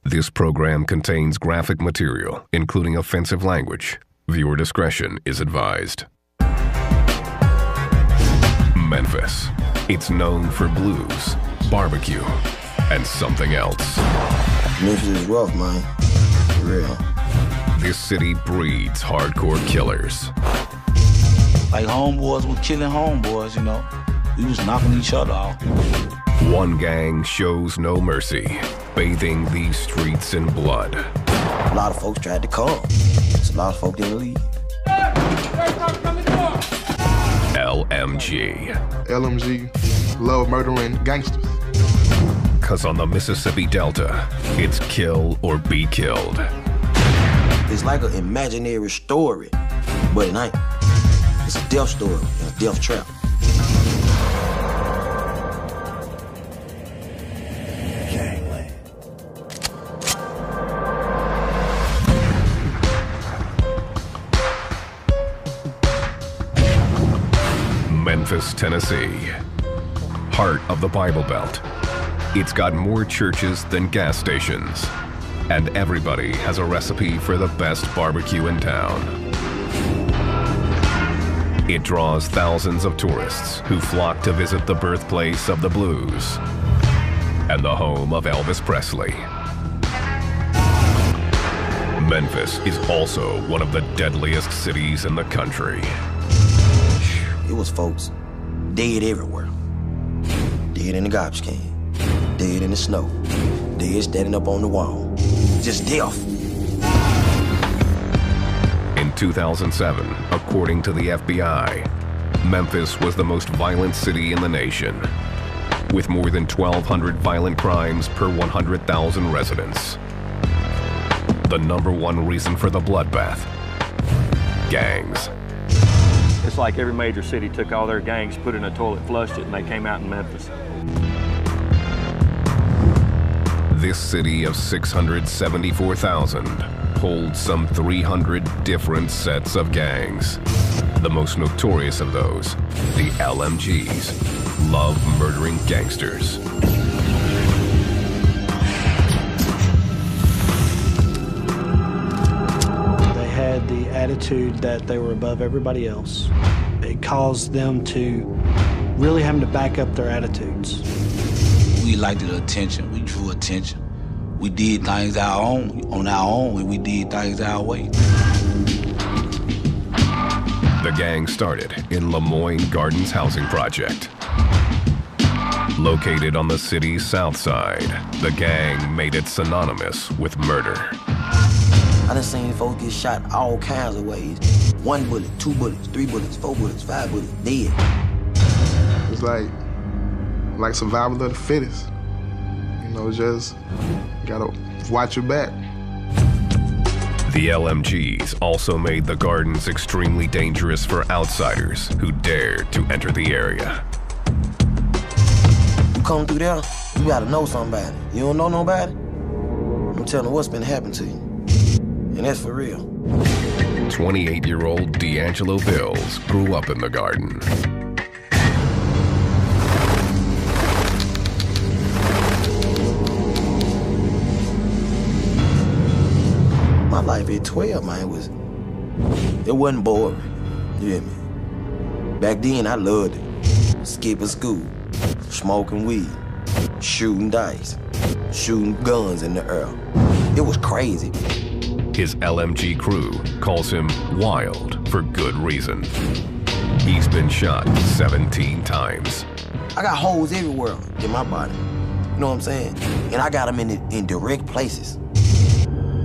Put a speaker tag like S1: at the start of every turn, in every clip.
S1: This program contains graphic material, including offensive language. Viewer discretion is advised. Memphis. It's known for blues, barbecue, and something else.
S2: Memphis is rough, man. For real.
S1: This city breeds hardcore killers.
S3: Like homeboys were killing homeboys, you know. We was knocking each other off.
S1: One gang shows no mercy, bathing these streets in blood.
S2: A lot of folks tried to come. So a lot of folks didn't leave.
S1: LMG.
S4: LMG, love murdering gangsters.
S1: Cause on the Mississippi Delta, it's kill or be killed.
S2: It's like an imaginary story, but it ain't. It's a death story and a death trap.
S1: Memphis, Tennessee, heart of the Bible Belt. It's got more churches than gas stations, and everybody has a recipe for the best barbecue in town. It draws thousands of tourists who flock to visit the birthplace of the blues and the home of Elvis Presley. Memphis is also one of the deadliest cities in the country.
S2: It was folks dead everywhere. Dead in the garbage can, dead in the snow, dead standing up on the wall. Just death.
S1: In 2007, according to the FBI, Memphis was the most violent city in the nation, with more than 1,200 violent crimes per 100,000 residents. The #1 reason for the bloodbath: gangs.
S5: It's like every major city took all their gangs, put it in a toilet, flushed it, and they came out in Memphis.
S1: This city of 674,000 holds some 300 different sets of gangs. The most notorious of those, the LMGs, love murdering gangsters.
S6: They had the attitude that they were above everybody else. It caused them to really having to back up their attitudes.
S3: We liked the attention. We drew attention. We did things on our own, and we did things our way.
S1: The gang started in Lemoyne Gardens Housing Project. Located on the city's south side, the gang made it synonymous with murder.
S2: I done seen folks get shot all kinds of ways. 1 bullet, 2 bullets, 3 bullets, 4 bullets, 5 bullets, dead.
S4: It's like survival of the fittest. You know, just gotta watch your back.
S1: The LMGs also made the gardens extremely dangerous for outsiders who dared to enter the area.
S2: You come through there, you gotta know somebody. You don't know nobody? I'm telling you what's been happening to you. And that's for real.
S1: 28-year-old D'Angelo Bills grew up in the garden.
S2: My life at 12, man, it wasn't boring. You hear me? Back then, I loved it. Skipping school, smoking weed, shooting dice, shooting guns in the air. It was crazy.
S1: His LMG crew calls him Wild for good reason. He's been shot 17 times.
S2: I got holes everywhere in my body. You know what I'm saying? And I got them in direct places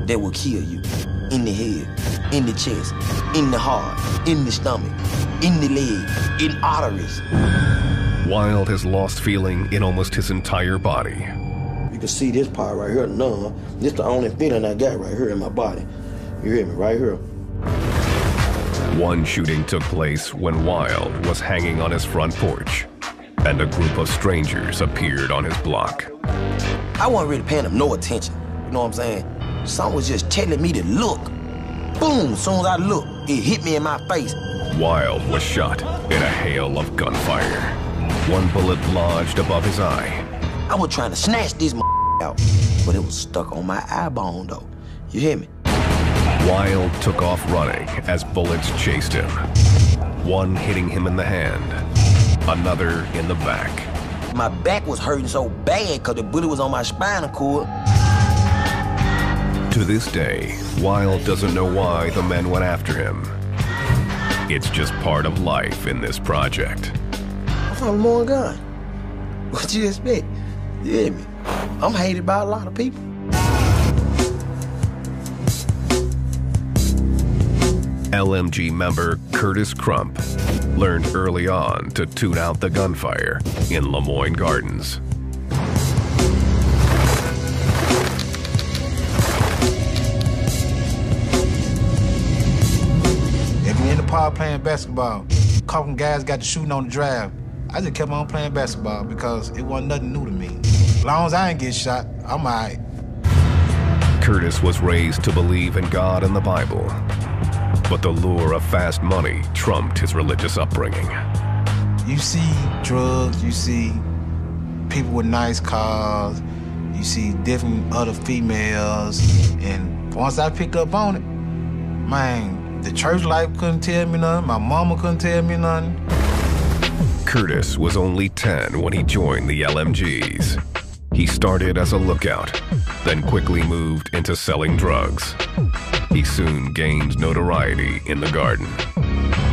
S2: that will kill you. In the head, in the chest, in the heart, in the stomach, in the leg, in arteries.
S1: Wild has lost feeling in almost his entire body.
S2: You can see this part right here, numb. This the only feeling I got right here in my body. You hear me? Right here.
S1: One shooting took place when Wild was hanging on his front porch, and a group of strangers appeared on his block.
S2: I wasn't really paying them no attention. You know what I'm saying? Someone was just telling me to look. Boom, as soon as I looked, it hit me in my face.
S1: Wild was shot in a hail of gunfire. One bullet lodged above his eye.
S2: I was trying to snatch this out, but it was stuck on my eye bone, though. You hear me?
S1: Wild took off running as bullets chased him. One hitting him in the hand, another in the back.
S2: My back was hurting so bad because the bullet was on my spinal cord.
S1: To this day, Wild doesn't know why the men went after him. It's just part of life in this project.
S2: I'm from Lemoyne Gun. What you expect? You hear me? I'm hated by a lot of people.
S1: LMG member Curtis Crump learned early on to tune out the gunfire in Lemoyne Gardens.
S7: If you're in the park playing basketball, a couple guys got to shooting on the drive. I just kept on playing basketball because it wasn't nothing new to me. As long as I ain't get shot, I'm all right.
S1: Curtis was raised to believe in God and the Bible, but the lure of fast money trumped his religious upbringing.
S7: You see drugs, you see people with nice cars, you see different other females, and once I picked up on it, man, the church life couldn't tell me nothing, my mama couldn't tell me nothing.
S1: Curtis was only 10 when he joined the LMGs. He started as a lookout, then quickly moved into selling drugs. He soon gained notoriety in the garden.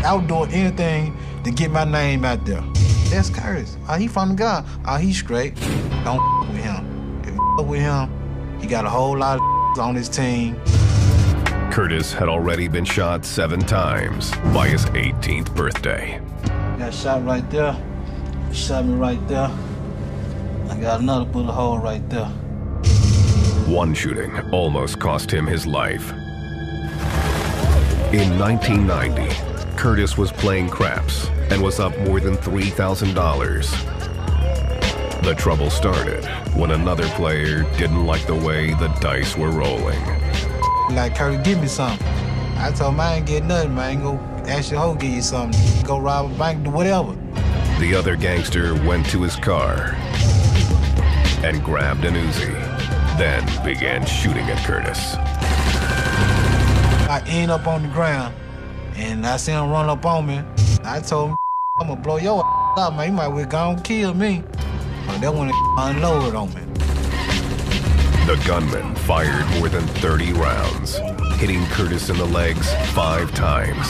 S7: I was doing anything to get my name out there. That's Curtis. Oh, he from the gun. Oh, he's straight. Don't with him. If you with him, he got a whole lot of on his team.
S1: Curtis had already been shot 7 times by his 18th birthday.
S7: Got shot right there. Shot me right there. I got another bullet hole right there.
S1: One shooting almost cost him his life. In 1990, Curtis was playing craps and was up more than $3,000. The trouble started when another player didn't like the way the dice were rolling.
S7: Like, Curtis, give me something. I told him I ain't get nothing, man. Go ask your hoe, give you something. Go rob a bank, do whatever.
S1: The other gangster went to his car and grabbed an Uzi, then began shooting at Curtis.
S7: I end up on the ground, and I see him run up on me. I told him, I'm gonna blow your out, man. You might well go and kill me. But that one unloaded on me.
S1: The gunman fired more than 30 rounds, hitting Curtis in the legs 5 times.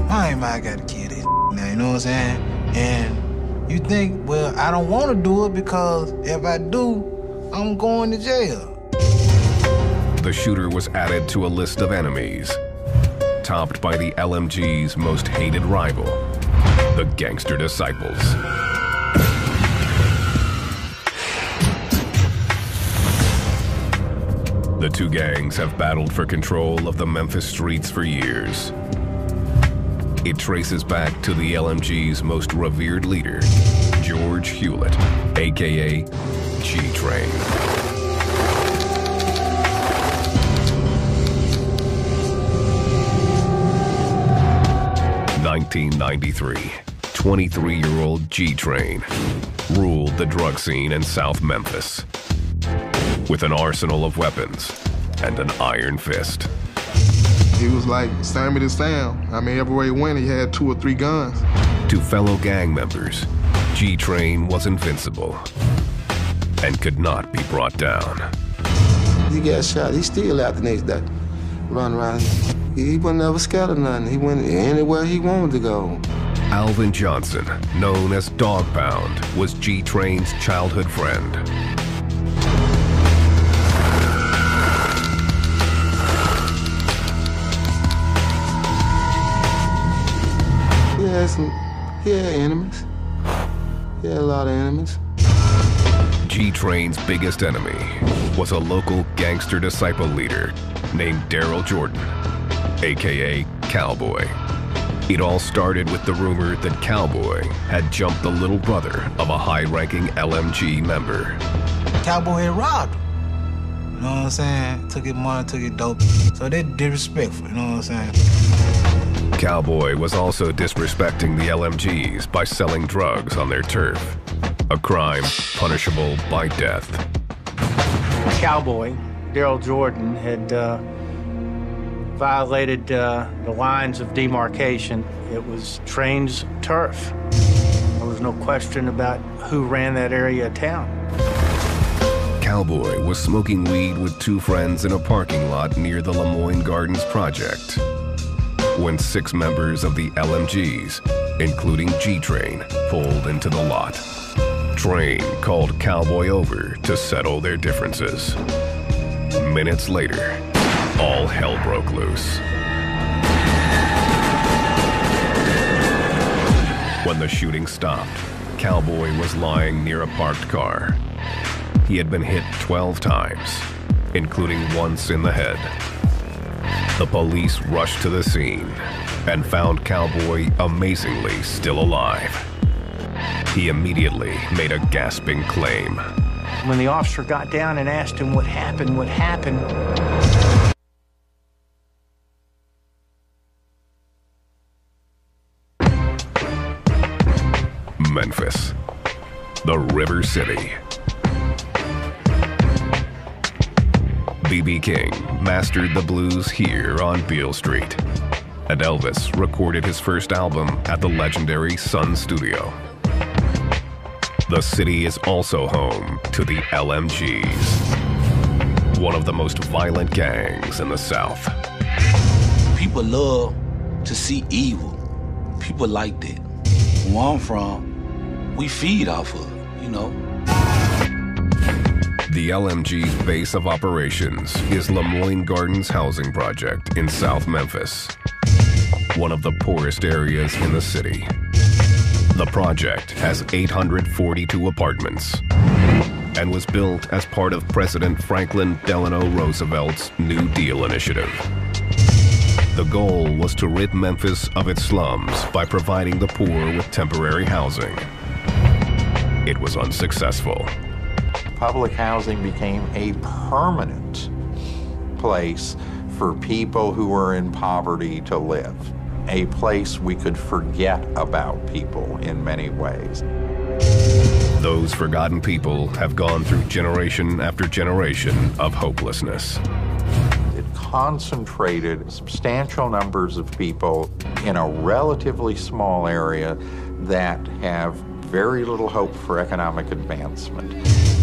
S7: I gotta kill this now, you know what I'm saying? And you think, well, I don't want to do it because if I do, I'm going to jail.
S1: The shooter was added to a list of enemies, topped by the LMG's most hated rival, the Gangster Disciples. The two gangs have battled for control of the Memphis streets for years. It traces back to the LMG's most revered leader, George Hewlett, a.k.a. G-Train. 1993, 23-year-old G-Train ruled the drug scene in South Memphis with an arsenal of weapons and an iron fist.
S4: He was like Sammy the Sam. I mean, everywhere he went, he had 2 or 3 guns.
S1: To fellow gang members, G-Train was invincible and could not be brought down.
S2: He got shot. He still out the next day, running around. He wasn't never scared of nothing. He went anywhere he wanted to go.
S1: Alvin Johnson, known as Dog Pound, was G-Train's childhood friend.
S2: He had enemies. He had a lot of enemies.
S1: G-Train's biggest enemy was a local gangster disciple leader named Daryl Jordan, a.k.a. Cowboy. It all started with the rumor that Cowboy had jumped the little brother of a high-ranking LMG member.
S7: Cowboy had robbed him. You know what I'm saying? Took his money, took his dope. So they disrespectful, you know what I'm saying?
S1: Cowboy was also disrespecting the LMGs by selling drugs on their turf. a crime punishable by death.
S8: Cowboy, Daryl Jordan, had violated the lines of demarcation. It was Train's turf. There was no question about who ran that area of town.
S1: Cowboy was smoking weed with two friends in a parking lot near the Lemoyne Gardens project when 6 members of the LMGs, including G-Train, pulled into the lot. Train called Cowboy over to settle their differences. Minutes later, all hell broke loose. When the shooting stopped, Cowboy was lying near a parked car. He had been hit 12 times, including once in the head. The police rushed to the scene and found Cowboy amazingly still alive. He immediately made a gasping claim.
S8: When the officer got down and asked him what happened,
S1: Memphis, the River City. B.B. King mastered the blues here on Beale Street, and Elvis recorded his first album at the legendary Sun Studio. The city is also home to the LMGs, one of the most violent gangs in the South.
S3: People love to see evil. People like that. Where I'm from, we feed off of it, you know.
S1: The LMG's base of operations is Lemoyne Gardens Housing Project in South Memphis, one of the poorest areas in the city. The project has 842 apartments and was built as part of President Franklin Delano Roosevelt's New Deal initiative. The goal was to rid Memphis of its slums by providing the poor with temporary housing. It was unsuccessful.
S9: Public housing became a permanent place for people who were in poverty to live, a place we could forget about people in many ways.
S1: Those forgotten people have gone through generation after generation of hopelessness.
S9: It concentrated substantial numbers of people in a relatively small area that have very little hope for economic advancement,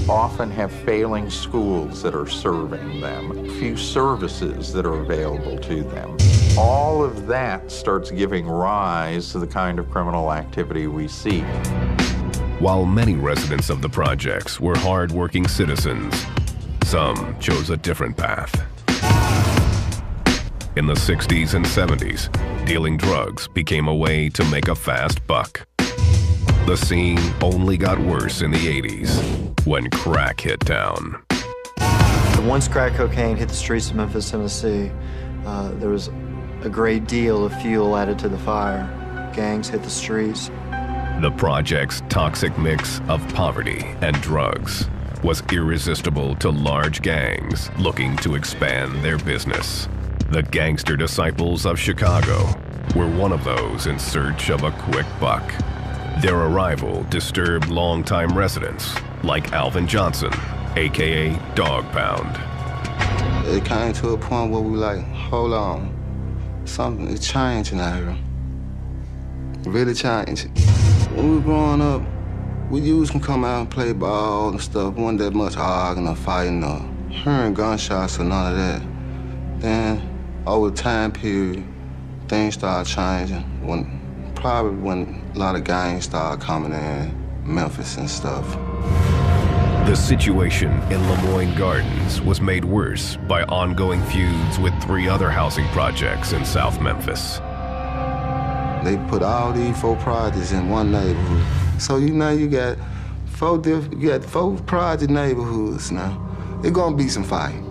S9: often have failing schools that are serving them, few services that are available to them. All of that starts giving rise to the kind of criminal activity we see.
S1: While many residents of the projects were hard-working citizens, some chose a different path. In the 60s and 70s, dealing drugs became a way to make a fast buck. The scene only got worse in the 80s when crack hit town.
S10: Once crack cocaine hit the streets of Memphis, Tennessee, there was a great deal of fuel added to the fire. Gangs hit the streets.
S1: The project's toxic mix of poverty and drugs was irresistible to large gangs looking to expand their business. The gangster disciples of Chicago were one of those in search of a quick buck. Their arrival disturbed longtime residents like Alvin Johnson, aka Dog Pound.
S11: It came to a point where we were like, hold on, something is changing out here. Really changing. When we were growing up, we used to come out and play ball and stuff. Wasn't that much arguing or fighting or hearing gunshots or none of that. Then, over the time period, things started changing. Probably when a lot of gangs started coming in, Memphis and stuff.
S1: The situation in Lemoyne Gardens was made worse by ongoing feuds with 3 other housing projects in South Memphis.
S11: They put all these 4 projects in one neighborhood. So you got 4 project neighborhoods now. There's gonna be some fighting.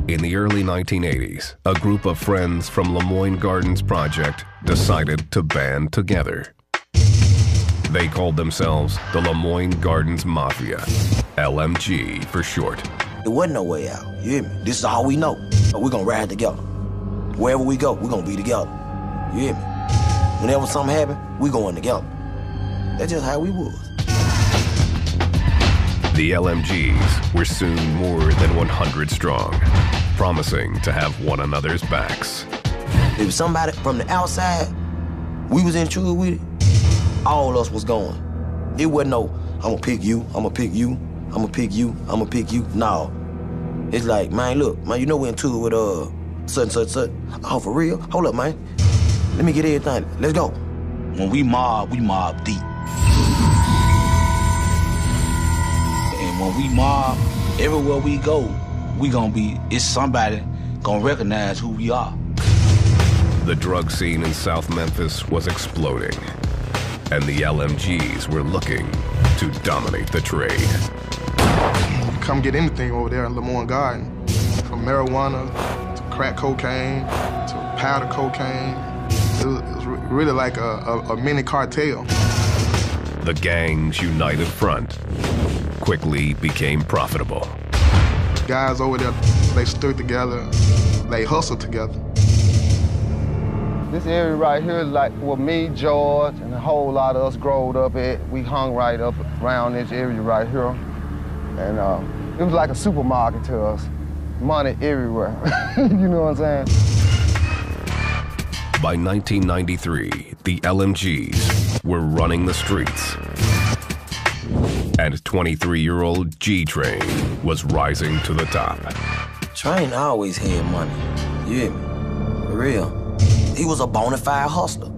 S1: In the early 1980s, a group of friends from Lemoyne Gardens Project decided to band together. They called themselves the Lemoyne Gardens Mafia, LMG for short.
S2: There wasn't no way out, you hear me? This is all we know. We're gonna ride together. Wherever we go, we're gonna be together. You hear me? Whenever something happens, we going together. That's just how we was.
S1: The LMGs were soon more than 100 strong, promising to have one another's backs.
S2: If somebody from the outside, we was in trouble with it, all us was going. It wasn't no, I'm gonna pick you, I'm gonna pick you, I'm gonna pick you, I'm gonna pick you. No. It's like, man, look, man, you know we're in tour with such and such. Oh, for real? Hold up, man. Let me get everything. Let's go.
S3: When we mob deep. And when we mob, everywhere we go, it's somebody gonna recognize who we are.
S1: The drug scene in South Memphis was exploding, and the LMGs were looking to dominate the trade.
S4: Come get anything over there in Lemoyne Garden, from marijuana to crack cocaine to powder cocaine. It was really like a mini cartel.
S1: The gang's united front quickly became profitable.
S4: Guys over there, they stood together, they hustled together.
S11: This area right here is like where me, George, and a whole lot of us growed up at. We hung right up around this area right here. And it was like a supermarket to us. Money everywhere. You know what I'm saying?
S1: By 1993, the LMGs were running the streets. And 23-year-old G-Train was rising to the top.
S2: Train always had money. You hear me? For real. He was a bona fide hustler.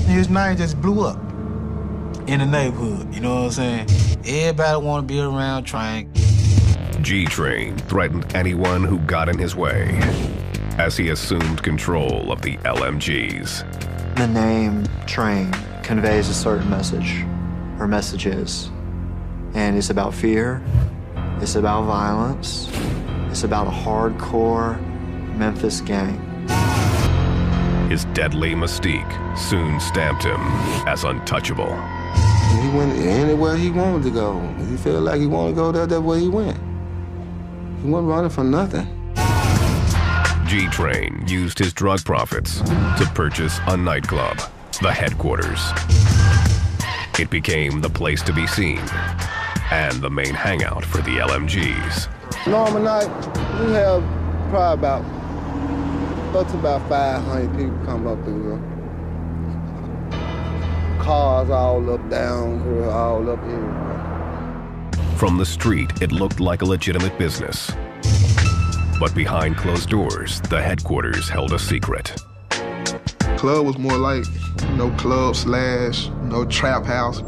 S7: His name just blew up in the neighborhood, you know what I'm saying? Everybody want to be around Train.
S1: G-Train threatened anyone who got in his way as he assumed control of the LMGs.
S10: The name Train conveys a certain message, or messages. And it's about fear, it's about violence, it's about a hardcore Memphis gang.
S1: His deadly mystique soon stamped him as untouchable.
S11: He went anywhere he wanted to go. He felt like he wanted to go there, that's where he went. He wasn't running for nothing.
S1: G-Train used his drug profits to purchase a nightclub, the Headquarters. It became the place to be seen and the main hangout for the LMGs.
S11: Normal night, we have probably up to about 500 people come up through here. Cars all up, down here, all up here.
S1: From the street, it looked like a legitimate business. But behind closed doors, the Headquarters held a secret.
S4: Club was more like, club slash, trap house.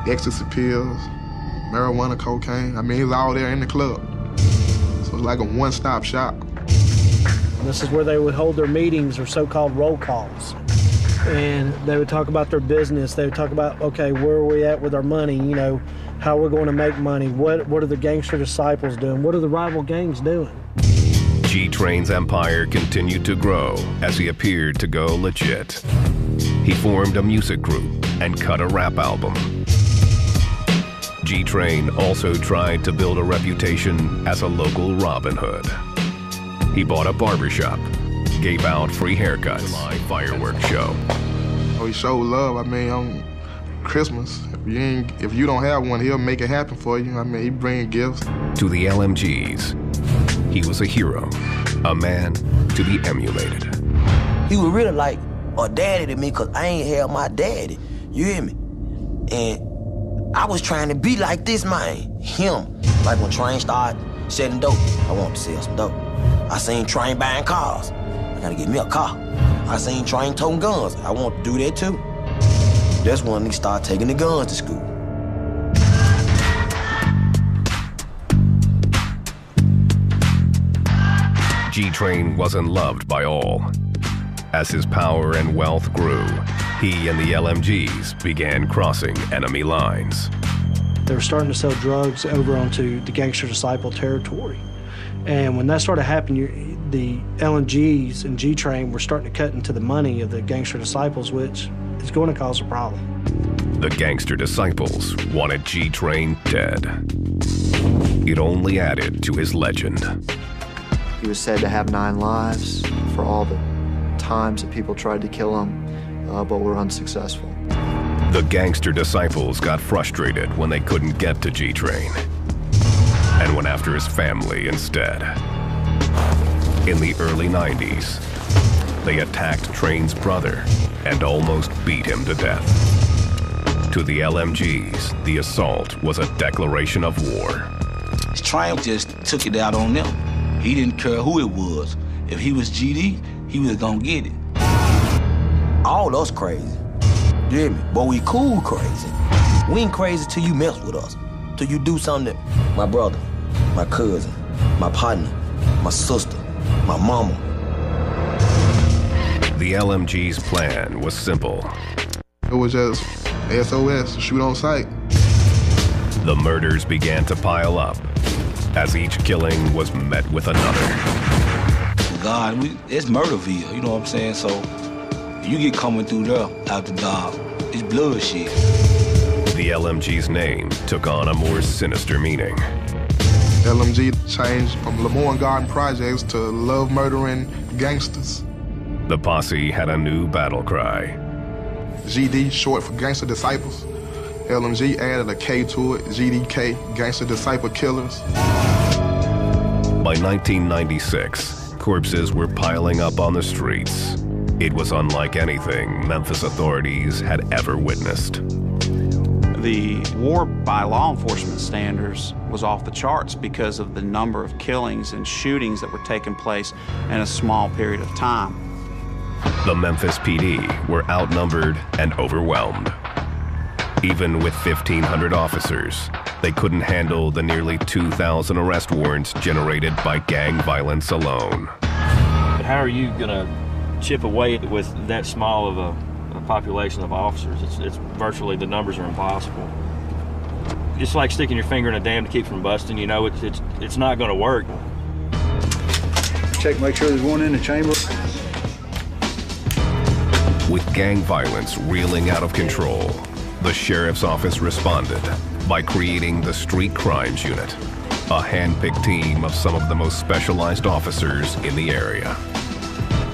S4: Ecstasy pills, marijuana, cocaine. I mean, it was all there in the club. So it was like a one-stop shop.
S6: This is where they would hold their meetings, or so-called roll calls. And they would talk about their business. They would talk about, okay, where are we at with our money? How we're going to make money. What are the gangster disciples doing? What are the rival gangs doing?
S1: G-Train's empire continued to grow as he appeared to go legit. He formed a music group and cut a rap album. G-Train also tried to build a reputation as a local Robin Hood. He bought a barbershop, gave out free haircuts, live fireworks show.
S4: He showed love. I mean, on Christmas, if you don't have one, he'll make it happen for you. I mean, he bring gifts.
S1: To the LMGs, he was a hero, a man to be emulated.
S2: He was really like a daddy to me, because I ain't had my daddy. You hear me? And I was trying to be like this man, him. Like when Train started selling dope, I wanted to sell some dope. I seen Train buying cars, I gotta get me a car. I seen Train toting guns, I want to do that too. That's when he started taking the guns to school.
S1: G-Train wasn't loved by all. As his power and wealth grew, he and the LMGs began crossing enemy lines.
S6: They were starting to sell drugs over onto the gangster disciple territory. And when that started happening, the LMGs and G-Train were starting to cut into the money of the gangster disciples, which is going to cause a problem.
S1: The gangster disciples wanted G-Train dead. It only added to his legend.
S10: He was said to have 9 lives for all the times that people tried to kill him. but were unsuccessful.
S1: The gangster disciples got frustrated when they couldn't get to G-Train and went after his family instead. In the early 90s, they attacked Train's brother and almost beat him to death. To the LMGs, the assault was a declaration of war.
S3: Train just took it out on them. He didn't care who it was. If he was GD, he was gonna get it.
S2: All us crazy. You hear me? But we cool crazy. We ain't crazy till you mess with us. Till you do something that my brother, my cousin, my partner, my sister, my mama.
S1: The LMG's plan was simple.
S4: It was just SOS, shoot on sight.
S1: The murders began to pile up as each killing was met with another.
S3: God, it's Murderville, you know what I'm saying? So you get coming through there after dark, it's bloodshed.
S1: The LMG's name took on a more sinister meaning.
S4: LMG changed from Lemoyne Garden Projects to Love Murdering Gangsters.
S1: The posse had a new battle cry.
S4: GD, short for Gangster Disciples. LMG added a K to it, GDK, Gangster Disciple Killers.
S1: By 1996, corpses were piling up on the streets. It was unlike anything Memphis authorities had ever witnessed.
S12: The war by law enforcement standards was off the charts because of the number of killings and shootings that were taking place in a small period of time.
S1: The Memphis PD were outnumbered and overwhelmed. Even with 1,500 officers, they couldn't handle the nearly 2,000 arrest warrants generated by gang violence alone.
S5: How are you going to chip away with that small of a population of officers? It's virtually, the numbers are impossible. It's like sticking your finger in a dam to keep from busting. You know, it's not going to work.
S13: Check, make sure there's one in the chamber.
S1: With gang violence reeling out of control, the sheriff's office responded by creating the Street Crimes Unit, a hand-picked team of some of the most specialized officers in the area.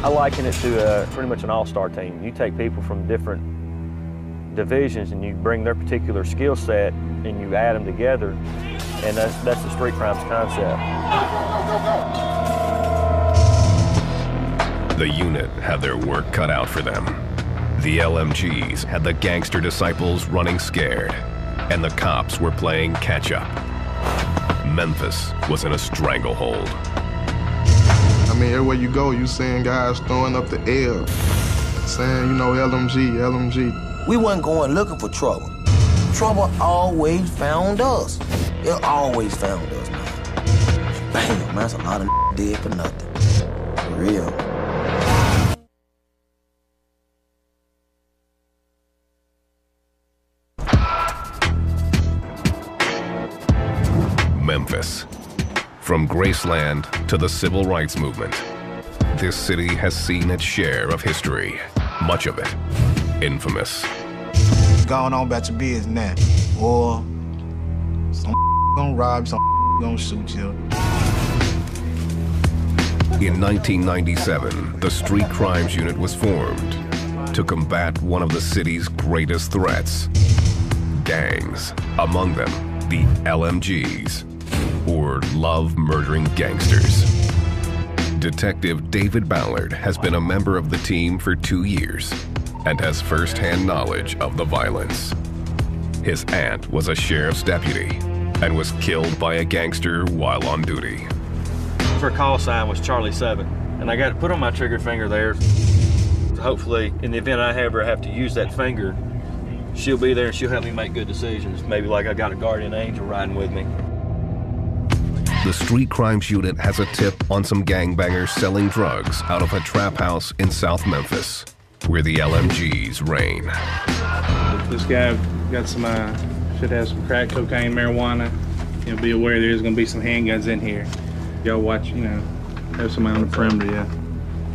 S5: I liken it to pretty much an all-star team. You take people from different divisions and you bring their particular skill set and you add them together, and that's the street crimes concept.
S1: The unit had their work cut out for them. The LMGs had the gangster disciples running scared, and the cops were playing catch-up. Memphis was in a stranglehold.
S4: I mean, everywhere you go, you seeing guys throwing up the L, saying, you know, LMG, LMG.
S2: We wasn't going looking for trouble. Trouble always found us. It always found us, man. Bam, man, that's a lot of dead for nothing. For real.
S1: Memphis. From Graceland to the Civil Rights Movement, this city has seen its share of history, much of it infamous.
S7: Going on about your business now, or some gonna rob, some gonna shoot you.
S1: In 1997, the Street Crimes Unit was formed to combat one of the city's greatest threats, gangs, among them the LMGs, or Love Murdering Gangsters. Detective David Ballard has been a member of the team for 2 years and has first-hand knowledge of the violence. His aunt was a sheriff's deputy and was killed by a gangster while on duty.
S5: Her call sign was Charlie 7, and I got to put on my trigger finger there. Hopefully, in the event I ever have to use that finger, she'll be there and she'll help me make good decisions. Maybe like I got a guardian angel riding with me.
S1: The Street Crimes Unit has a tip on some gangbangers selling drugs out of a trap house in South Memphis, where the LMGs reign.
S14: This guy got some, should have some crack cocaine, marijuana. You know, be aware there's gonna be some handguns in here. Y'all watch, you know, have somebody on the perimeter, yeah.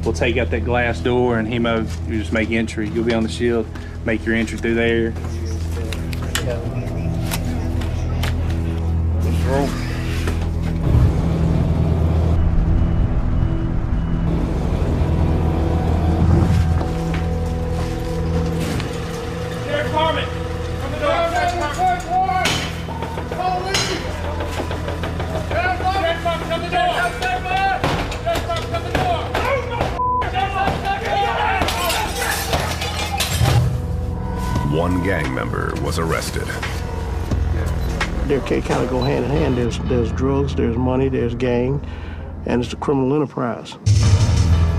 S14: We'll take out that glass door and hemo, you just make entry. You'll be on the shield, make your entry through there. Let's roll.
S1: gang member was arrested.
S13: They kind of go hand in hand. There's drugs, there's money, there's gang, and it's a criminal enterprise.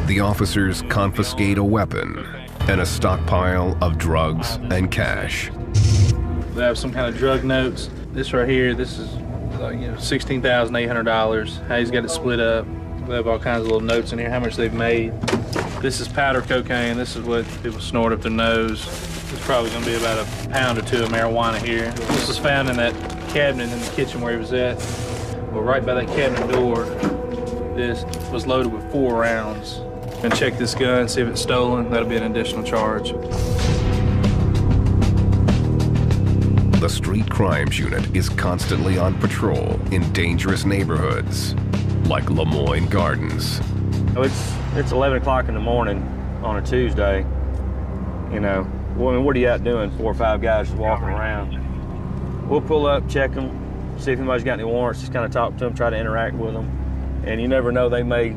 S1: The officers confiscate a weapon and a stockpile of drugs and cash.
S14: They have some kind of drug notes. This right here, this is $16,800. How he's got it split up. They have all kinds of little notes in here, how much they've made. This is powder cocaine. This is what people snort up their nose. There's probably gonna be about a pound or two of marijuana here. This was found in that cabinet in the kitchen where he was at. Well, right by that cabinet door, this was loaded with 4 rounds. Gonna check this gun, see if it's stolen. That'll be an additional charge.
S1: The Street Crimes Unit is constantly on patrol in dangerous neighborhoods like Lemoyne Gardens.
S5: It's 11 o'clock in the morning on a Tuesday. You know, well, I mean, what are you out doing? 4 or 5 guys just walking around. We'll pull up, check them, see if anybody's got any warrants, just kind of talk to them, try to interact with them. And you never know, they may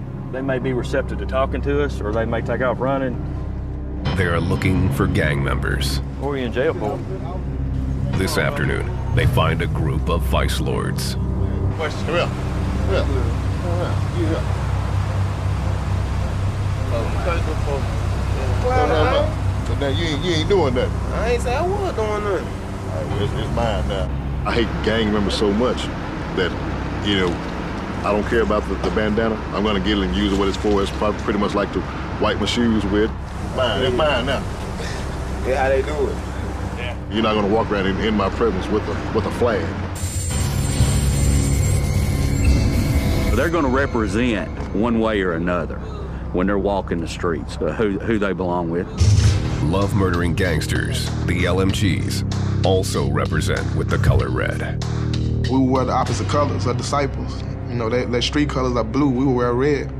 S5: be receptive to talking to us, or they may take off running.
S1: They are looking for gang members.
S5: What are you in jail for?
S1: This afternoon, they find a group of vice lords.
S15: Questions, come here. Come here. So now you ain't doing nothing.
S2: I ain't say I was doing nothing.
S15: All right, well, it's mine now. I hate gang members so much that, I don't care about the bandana. I'm gonna get it and use it what it's for. It's probably pretty much like to wipe my shoes with. Mine, it's mine now.
S2: Yeah, how they do it?
S15: You're not gonna walk around in my presence with a flag.
S16: They're gonna represent one way or another when they're walking the streets, who they belong with.
S1: Love murdering gangsters, the LMGs, also represent with the color red.
S4: We will wear the opposite colors of disciples. Their street colors are blue, we will wear red.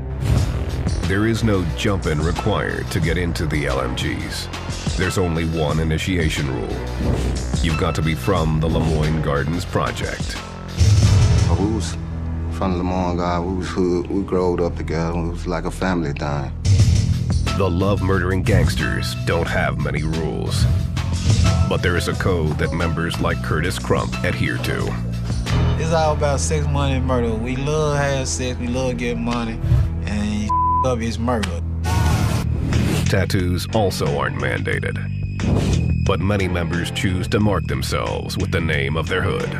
S1: There is no jump-in required to get into the LMGs. There's only one initiation rule. You've got to be from the Lemoyne Gardens Project.
S11: We was from Lemoyne Gardens, we was hood, we growed up together, it was like a family thing.
S1: The love-murdering gangsters don't have many rules. But there is a code that members like Curtis Crump adhere to.
S7: It's all about sex, money, and murder. We love having sex, we love getting money, and up is murder.
S1: Tattoos also aren't mandated. But many members choose to mark themselves with the name of their hood.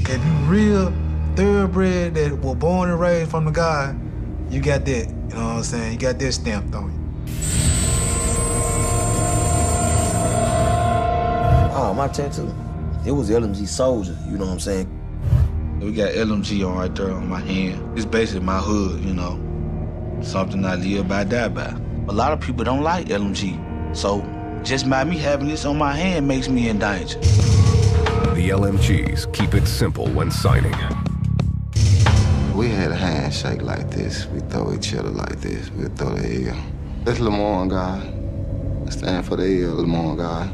S7: If you real thoroughbred that were born and raised from the God, you got that, you know what I'm saying? You got that stamped on you.
S2: Oh, my tattoo. It was LMG Soldier, you know what I'm saying?
S3: We got LMG on right there on my hand. It's basically my hood, something I live by, die by. A lot of people don't like LMG, so just by me having this on my hand makes me in danger.
S1: The LMGs keep it simple when signing.
S11: We had a handshake like this. We throw each other like this. We throw the L. That's Lemoyne guy. I stand for the L, Lemoyne guy.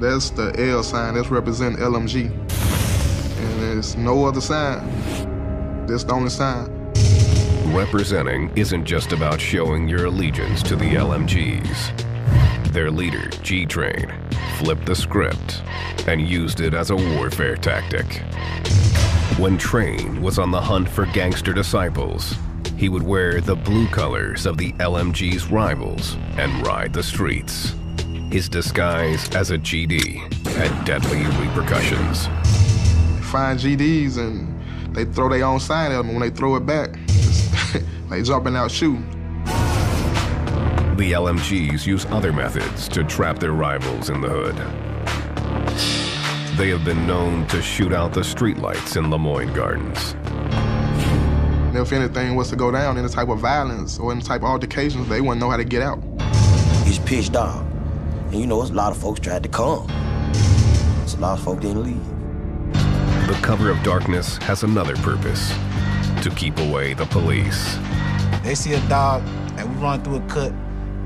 S4: That's the L sign. That's representing LMG. And there's no other sign. That's the only sign.
S1: Representing isn't just about showing your allegiance to the LMGs. Their leader, G-Train, flipped the script and used it as a warfare tactic. When Train was on the hunt for gangster disciples, he would wear the blue colors of the LMG's rivals and ride the streets. His disguise as a GD had deadly repercussions.
S4: They find GDs and they throw their own sign at them. When they throw it back, they jumping out shooting.
S1: The LMGs use other methods to trap their rivals in the hood. They have been known to shoot out the streetlights in Lemoyne Gardens.
S4: And if anything was to go down, any type of violence or any type of altercations, they wouldn't know how to get out.
S2: It's pitch dark. And it's a lot of folks tried to come. So a lot of folks didn't leave.
S1: The cover of darkness has another purpose: to keep away the police.
S7: They see a dog, and we run through a cut,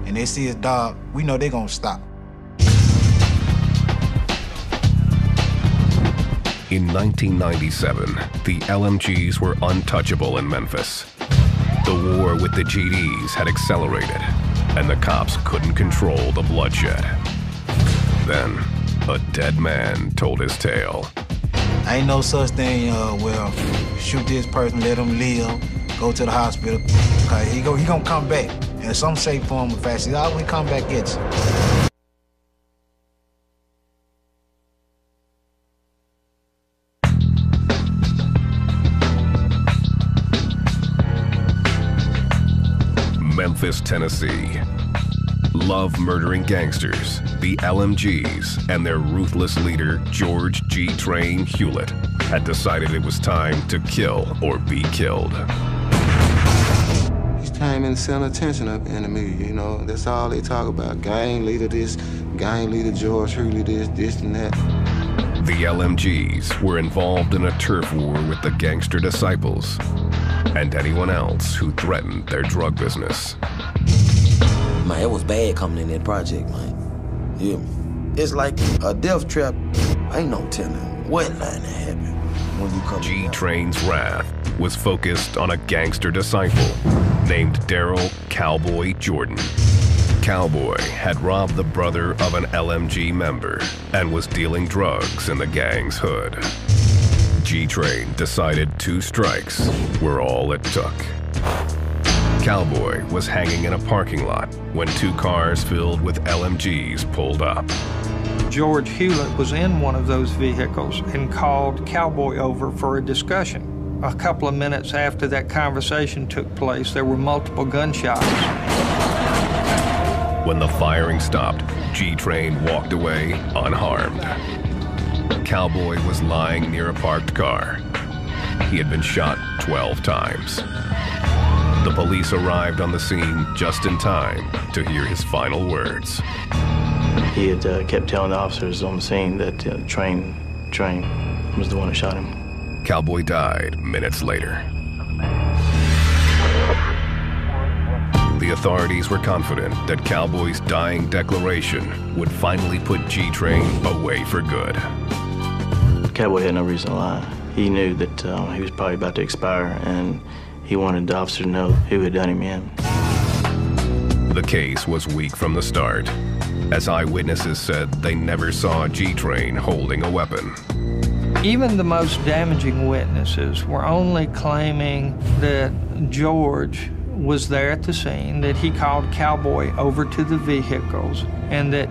S7: and they see his dog, we know they're gonna stop.
S1: In 1997, the LMGs were untouchable in Memphis. The war with the GDs had accelerated, and the cops couldn't control the bloodshed. Then, a dead man told his tale.
S7: Ain't no such thing, well, shoot this person, let him live, go to the hospital. Okay, he gonna come back. In some shape, form, or fashion, he's always come back at you.
S1: Memphis, Tennessee. Love murdering gangsters, the LMGs, and their ruthless leader, George G. Train Hewlett, had decided it was time to kill or be killed.
S11: Each time in center attention up in the media, you know, that's all they talk about. Gang leader this, gang leader George Hewlett this and that.
S1: The LMGs were involved in a turf war with the gangster disciples and anyone else who threatened their drug business.
S2: Man, it was bad coming in that project, man. You hear me? It's like a death trap. Ain't no telling what line to happen when you come.
S1: G Train's wrath was focused on a gangster disciple named Daryl Cowboy Jordan. Cowboy had robbed the brother of an LMG member and was dealing drugs in the gang's hood. G-Train decided 2 strikes were all it took. Cowboy was hanging in a parking lot when 2 cars filled with LMGs pulled up.
S17: George Hewlett was in one of those vehicles and called Cowboy over for a discussion. A couple of minutes after that conversation took place, there were multiple gunshots.
S1: When the firing stopped, G-Train walked away unharmed. Cowboy was lying near a parked car. He had been shot 12 times. The police arrived on the scene just in time to hear his final words.
S8: He had kept telling the officers on the scene that Train was the one who shot him.
S1: Cowboy died minutes later. The authorities were confident that Cowboy's dying declaration would finally put G-Train away for good.
S8: Cowboy had no reason to lie. He knew that he was probably about to expire, and he wanted the officer to know who had done him in.
S1: The case was weak from the start, as eyewitnesses said they never saw G-Train holding a weapon.
S17: Even the most damaging witnesses were only claiming that George was there at the scene, that he called Cowboy over to the vehicles, and that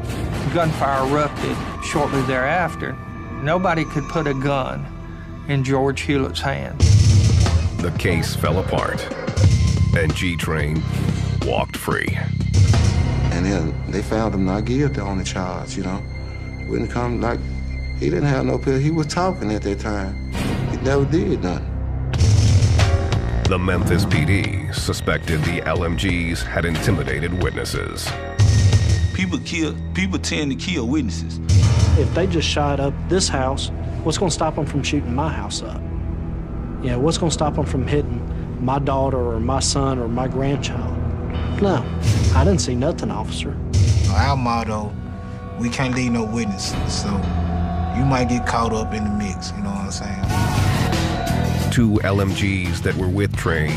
S17: gunfire erupted shortly thereafter. Nobody could put a gun in George Hewlett's hand.
S1: The case fell apart, and G-Train walked free.
S11: And then they found him not guilty on the charge, you know. Wouldn't come like, he didn't have no pill. He was talking at that time. He never did nothing.
S1: The Memphis PD suspected the LMGs had intimidated witnesses.
S3: People tend to kill witnesses.
S6: If they just shot up this house, what's going to stop them from shooting my house up? You know, what's going to stop them from hitting my daughter or my son or my grandchild? No, I didn't see nothing, officer.
S7: Our motto, we can't leave no witnesses, so you might get caught up in the mix, you know what I'm saying?
S1: 2 LMGs that were with Train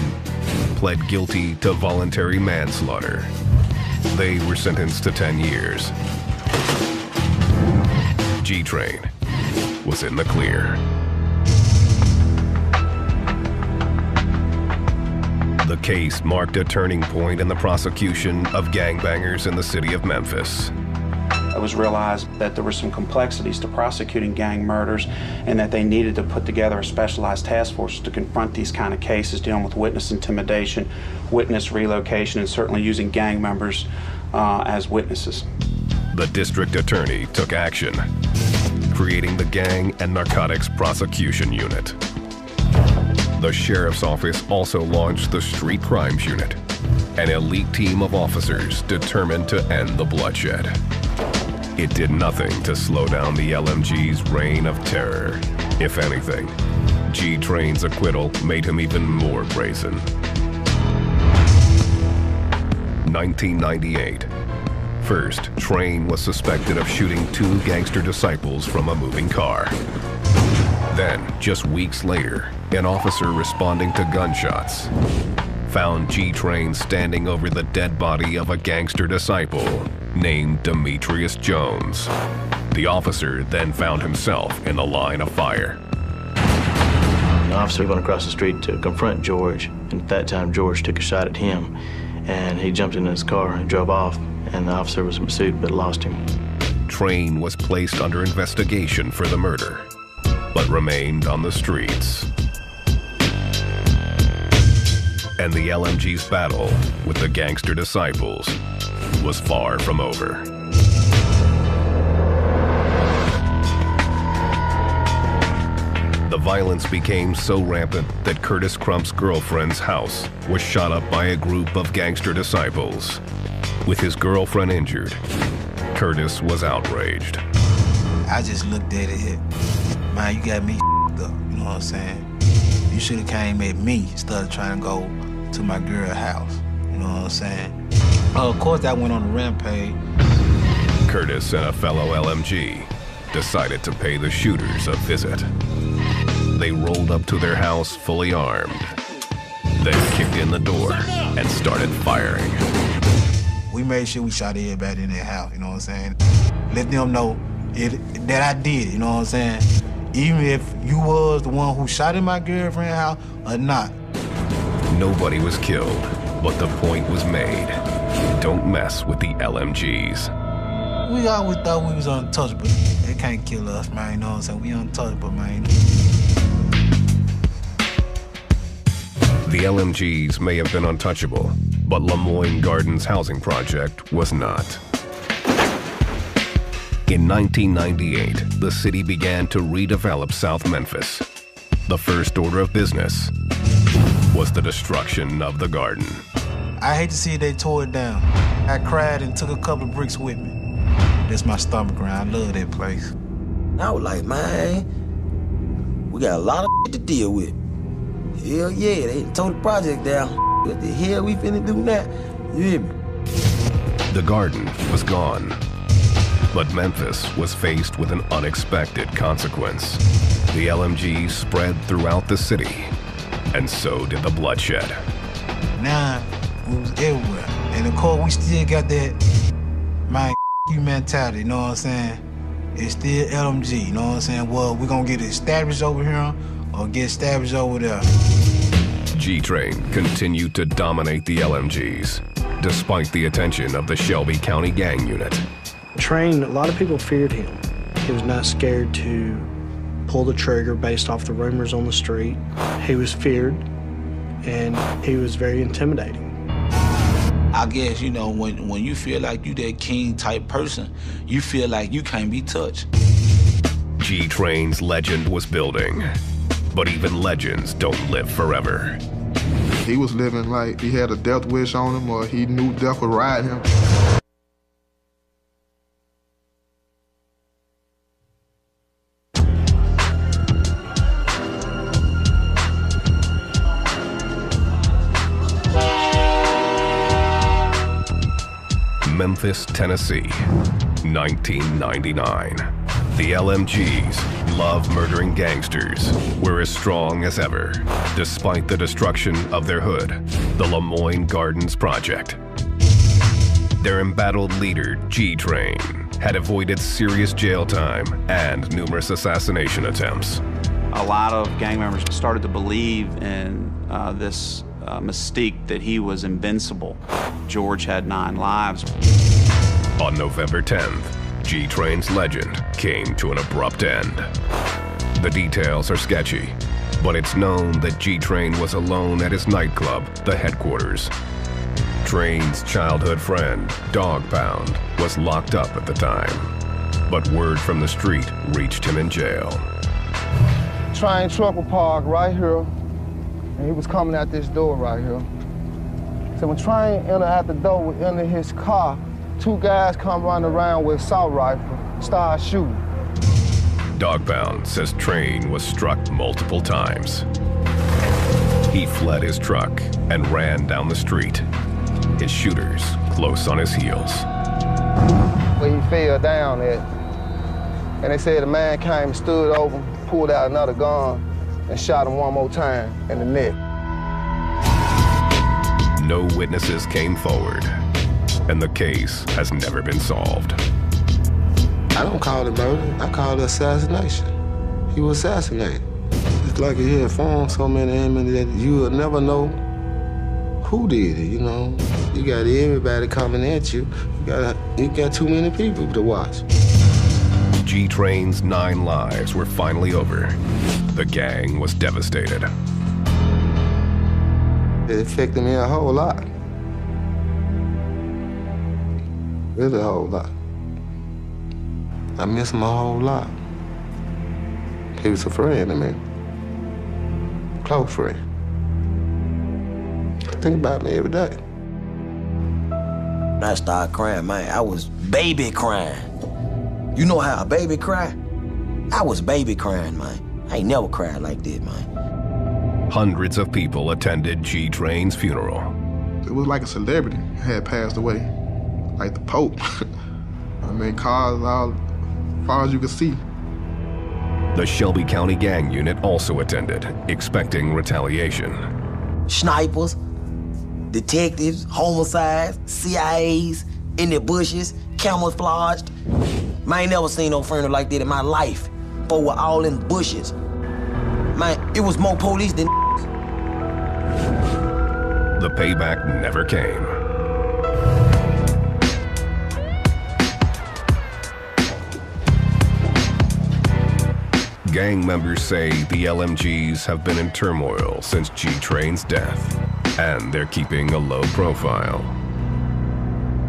S1: pled guilty to voluntary manslaughter. They were sentenced to 10 years. G-Train was in the clear. The case marked a turning point in the prosecution of gangbangers in the city of Memphis.
S12: It was realized that there were some complexities to prosecuting gang murders and that they needed to put together a specialized task force to confront these kind of cases dealing with witness intimidation, witness relocation, and certainly using gang members as witnesses.
S1: The district attorney took action, creating the Gang and Narcotics Prosecution Unit. The sheriff's office also launched the Street Crimes Unit, an elite team of officers determined to end the bloodshed. It did nothing to slow down the LMG's reign of terror. If anything, G-Train's acquittal made him even more brazen. 1998. First, Train was suspected of shooting 2 gangster disciples from a moving car. Then, just weeks later, an officer responding to gunshots found G-Train standing over the dead body of a gangster disciple named Demetrius Jones. The officer then found himself in the line of fire.
S18: The officer went across the street to confront George, and at that time George took a shot at him, and he jumped in his car and drove off, and the officer was in pursuit but lost him.
S1: Train was placed under investigation for the murder, but remained on the streets. And the LMG's battle with the gangster disciples was far from over. The violence became so rampant that Curtis Crump's girlfriend's house was shot up by a group of gangster disciples. With his girlfriend injured, Curtis was outraged.
S7: I just looked at it, man, you got me up, you know what I'm saying? You should have came at me instead of trying to go to my girl's house, you know what I'm saying? Of course, I went on a rampage.
S1: Curtis and a fellow LMG decided to pay the shooters a visit. They rolled up to their house fully armed, then kicked in the door and started firing.
S7: We made sure we shot everybody in their house, you know what I'm saying? Let them know that I did it, you know what I'm saying? Even if you was the one who shot in my girlfriend's house or not.
S1: Nobody was killed, but the point was made. Don't mess with the LMGs.
S7: We always thought we was untouchable. They can't kill us, man, you know what I'm saying? We untouchable, man.
S1: The LMGs may have been untouchable, but Lemoyne Gardens housing project was not. In 1998, the city began to redevelop South Memphis. The first order of business was the destruction of the garden.
S7: I hate to see they tore it down. I cried and took a couple of bricks with me. That's my stomach ground. I love that place.
S2: I was like, man, we got a lot of shit to deal with. Hell yeah, they tore the project down. What the hell we finna do now? You hear me?
S1: The garden was gone, but Memphis was faced with an unexpected consequence. The LMGs spread throughout the city, and so did the bloodshed.
S7: Now, we was everywhere. And of course, we still got that, man, you mentality, you know what I'm saying? It's still LMG, you know what I'm saying? Well, we're gonna get it established over here or get established over there.
S1: G-Train continued to dominate the LMGs, despite the attention of the Shelby County Gang Unit.
S6: Train, a lot of people feared him. He was not scared to pull the trigger based off the rumors on the street. He was feared, and he was very intimidating.
S3: I guess, you know, when you feel like you that king type person, you feel like you can't be touched.
S1: G-Train's legend was building, but even legends don't live forever.
S4: He was living like he had a death wish on him, or he knew death would ride him.
S1: Memphis, Tennessee, 1999. The LMGs, love murdering gangsters, were as strong as ever, despite the destruction of their hood, the Lemoyne Gardens Project. Their embattled leader, G-Train, had avoided serious jail time and numerous assassination attempts.
S12: A lot of gang members started to believe in this mystique that he was invincible. George had 9 lives.
S1: On November 10th, G-Train's legend came to an abrupt end. The details are sketchy, but it's known that G-Train was alone at his nightclub, the Headquarters. Train's childhood friend, Dog Pound, was locked up at the time, but word from the street reached him in jail.
S11: Train truck was parked right here, and he was coming out this door right here. So when Train entered out the door, we entered his car, 2 guys come running around with assault rifle, start shooting.
S1: Dog Pound says Train was struck multiple times. He fled his truck and ran down the street, his shooters close on his heels.
S11: Where he fell down at, and they said the man came and stood over him, pulled out another gun, and shot him one more time in the neck.
S1: No witnesses came forward, and the case has never been solved.
S11: I don't call it murder. I call it assassination. He was assassinated. It's like he had formed so many enemies that you will never know who did it, you know. You got everybody coming at you. You got too many people to watch.
S1: G-Train's 9 lives were finally over. The gang was devastated.
S11: It affected me a whole lot. Really a whole lot. I miss him a whole lot. He was a friend to me. Close friend. Think about me every day.
S2: When I started crying, man, I was baby crying. You know how a baby cry? I was baby crying, man. I ain't never cried like this, man.
S1: Hundreds of people attended G-Train's funeral.
S4: It was like a celebrity had passed away, like the Pope. I mean, cars all as far as you could see.
S1: The Shelby County Gang Unit also attended, expecting retaliation.
S2: Snipers, detectives, homicides, CIAs, in the bushes, camouflaged. Man, I ain't never seen no funeral like that in my life. But we're all in bushes. Man, it was more police than
S1: The payback never came. Gang members say the LMGs have been in turmoil since G-Train's death, and they're keeping a low profile.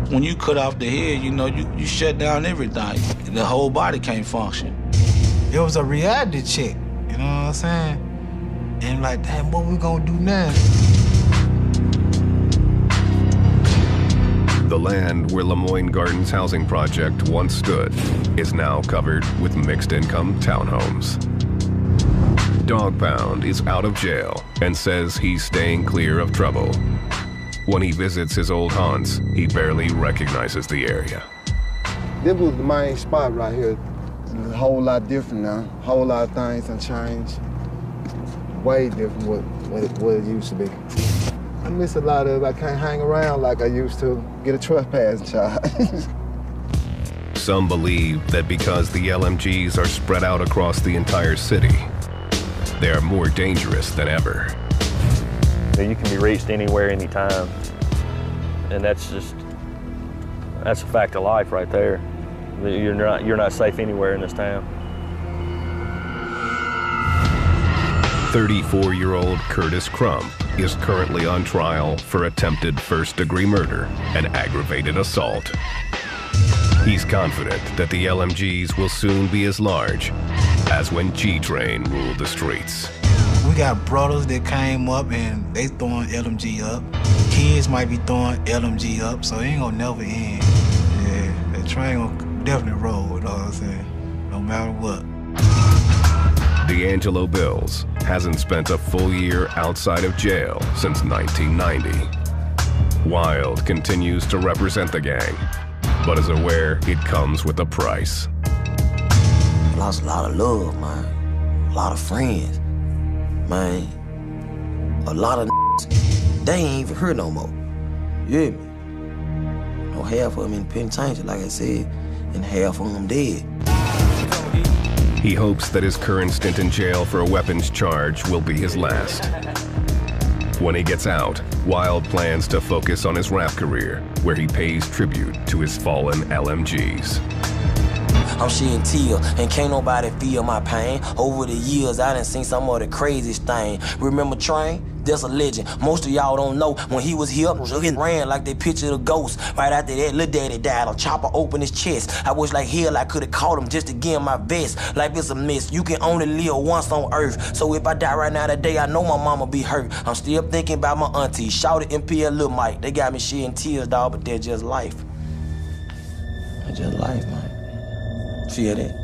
S3: When you cut off the head, you know, you shut down everything. The whole body can't function.
S7: It was a reality check, you know what I'm saying? And like, damn, what we gonna do now?
S1: The land where Lemoyne Gardens housing project once stood is now covered with mixed-income townhomes. Dog Pound is out of jail and says he's staying clear of trouble. When he visits his old haunts, he barely recognizes the area.
S11: This was the main spot right here. It's a whole lot different now. A whole lot of things have changed. Way different what it used to be. I miss a lot of it. I can't hang around like I used to. Get a trespassing charge.
S1: Some believe that because the LMGs are spread out across the entire city, they are more dangerous than ever.
S5: You can be reached anywhere, anytime. And that's a fact of life right there. You're not safe anywhere in this town.
S1: 34-year-old Curtis Crump is currently on trial for attempted first-degree murder and aggravated assault. He's confident that the LMGs will soon be as large as when G-Train ruled the streets.
S7: We got brothers that came up and they throwing LMG up. Kids might be throwing LMG up, so it ain't gonna never end. Yeah, that train gonna definitely roll, you know what I'm saying? No matter what.
S1: D'Angelo Bills hasn't spent a full year outside of jail since 1990. Wild continues to represent the gang, but is aware it comes with a price.
S2: I lost a lot of love, man. A lot of friends. Man, a lot of they ain't even here no more. You hear me? No, half of them in the penitentiary, like I said, and half of them dead.
S1: He hopes that his current stint in jail for a weapons charge will be his last. When he gets out, Wild plans to focus on his rap career, where he pays tribute to his fallen LMGs.
S2: I'm shedding tears, and can't nobody feel my pain. Over the years, I done seen some of the craziest thing. Remember Train? That's a legend. Most of y'all don't know. When he was here, he ran like they pictured a ghost. Right after that, Lil Daddy died. A chopper opened his chest. I wish like hell I could've caught him just to give him my best. Life is a mess. You can only live once on earth. So if I die right now today, I know my mama be hurt. I'm still thinking about my auntie. Shout it and P.L. Lil Mike. They got me shedding tears, dog, but they're just life. It's just life, man. Feel that?